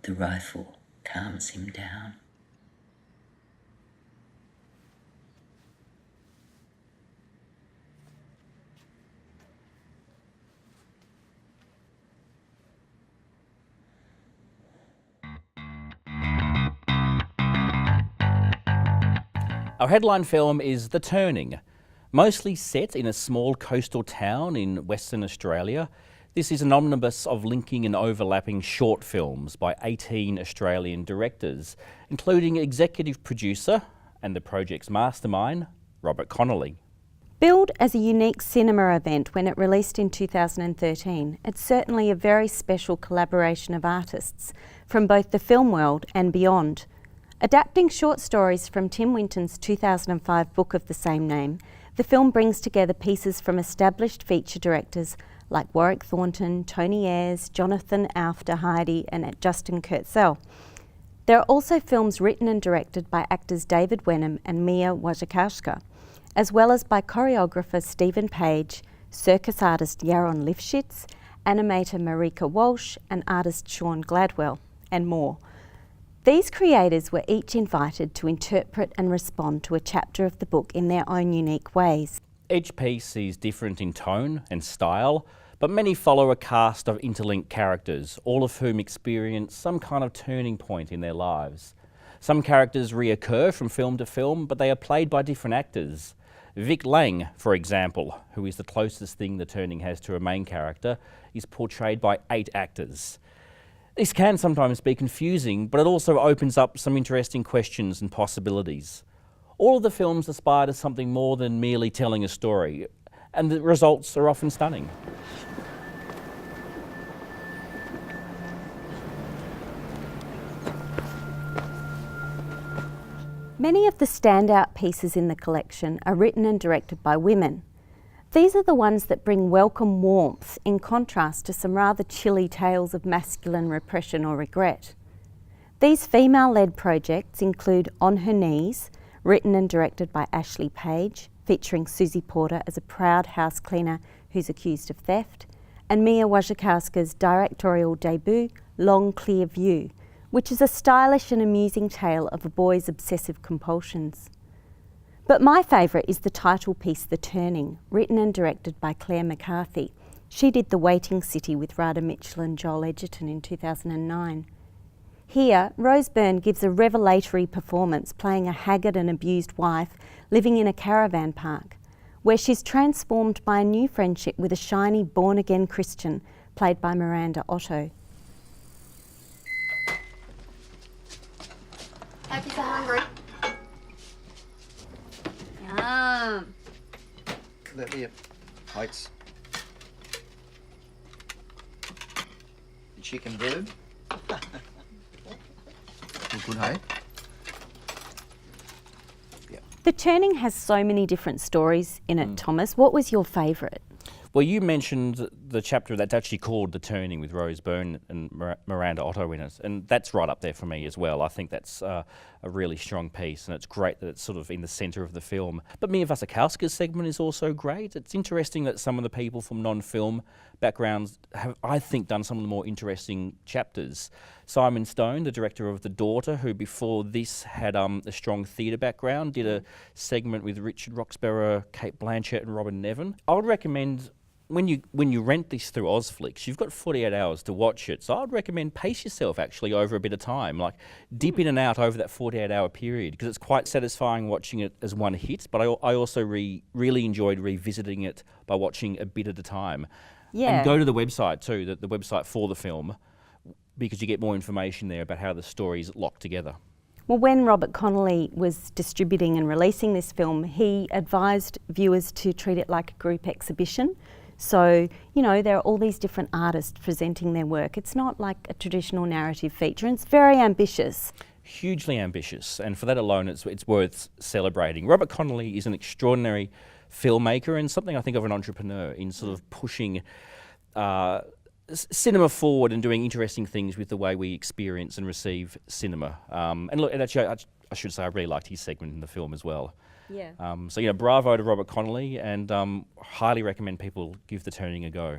The rifle calms him down. Our headline film is The Turning. Mostly set in a small coastal town in Western Australia, this is an omnibus of linking and overlapping short films by 18 Australian directors, including executive producer and the project's mastermind, Robert Connolly. Billed as a unique cinema event when it released in 2013, it's certainly a very special collaboration of artists from both the film world and beyond. Adapting short stories from Tim Winton's 2005 book of the same name, the film brings together pieces from established feature directors like Warwick Thornton, Tony Ayres, Jonathan Alfter-Heide and Justin Kurzel. There are also films written and directed by actors David Wenham and Mia Wasikowska, as well as by choreographer Stephen Page, circus artist Yaron Lifshitz, animator Marika Walsh and artist Sean Gladwell, and more. These creators were each invited to interpret and respond to a chapter of the book in their own unique ways. Each piece is different in tone and style, but many follow a cast of interlinked characters, all of whom experience some kind of turning point in their lives. Some characters reoccur from film to film, but they are played by different actors. Vic Lang, for example, who is the closest thing The Turning has to a main character, is portrayed by 8 actors. This can sometimes be confusing, but it also opens up some interesting questions and possibilities. All of the films aspire to something more than merely telling a story, and the results are often stunning. Many of the standout pieces in the collection are written and directed by women. These are the ones that bring welcome warmth in contrast to some rather chilly tales of masculine repression or regret. These female-led projects include On Her Knees, written and directed by Ashley Page, featuring Susie Porter as a proud house cleaner who's accused of theft, and Mia Wasikowska's directorial debut, Long Clear View, which is a stylish and amusing tale of a boy's obsessive compulsions. But my favourite is the title piece, The Turning, written and directed by Claire McCarthy. She did The Waiting City with Radha Mitchell and Joel Edgerton in 2009. Here, Rose Byrne gives a revelatory performance playing a haggard and abused wife living in a caravan park, where she's transformed by a new friendship with a shiny born-again Christian played by Miranda Otto. Hope you're so hungry. Yum. Let me plates. The chicken bird. Good, hey? Yeah. The Turning has so many different stories in it, Thomas. What was your favourite? Well, you mentioned the chapter that's actually called The Turning with Rose Byrne and Miranda Otto in it, and that's right up there for me as well. I think that's a really strong piece, and it's great that it's sort of in the centre of the film. But Mia Wasikowska's segment is also great. It's interesting that some of the people from non-film backgrounds have, I think, done some of the more interesting chapters. Simon Stone, the director of The Daughter, who before this had a strong theatre background, did a segment with Richard Roxburgh, Kate Blanchett and Robin Nevin. I would recommend when you rent this through Ozflix, you've got 48 hours to watch it. So I'd recommend pace yourself actually over a bit of time, like dip in and out over that 48-hour period, because it's quite satisfying watching it as one hit, but I also really enjoyed revisiting it by watching a bit at a time. Yeah. And go to the website too, the website for the film, because you get more information there about how the story's locked together. Well, when Robert Connolly was distributing and releasing this film, he advised viewers to treat it like a group exhibition. So, you know, there are all these different artists presenting their work. It's not like a traditional narrative feature, and it's very ambitious. Hugely ambitious, and for that alone it's worth celebrating. Robert Connolly is an extraordinary filmmaker and something I think of an entrepreneur in sort of pushing cinema forward and doing interesting things with the way we experience and receive cinema. And look, and actually, I should say I really liked his segment in the film as well. Yeah. So, you know, bravo to Robert Connolly, and highly recommend people give The Turning a go.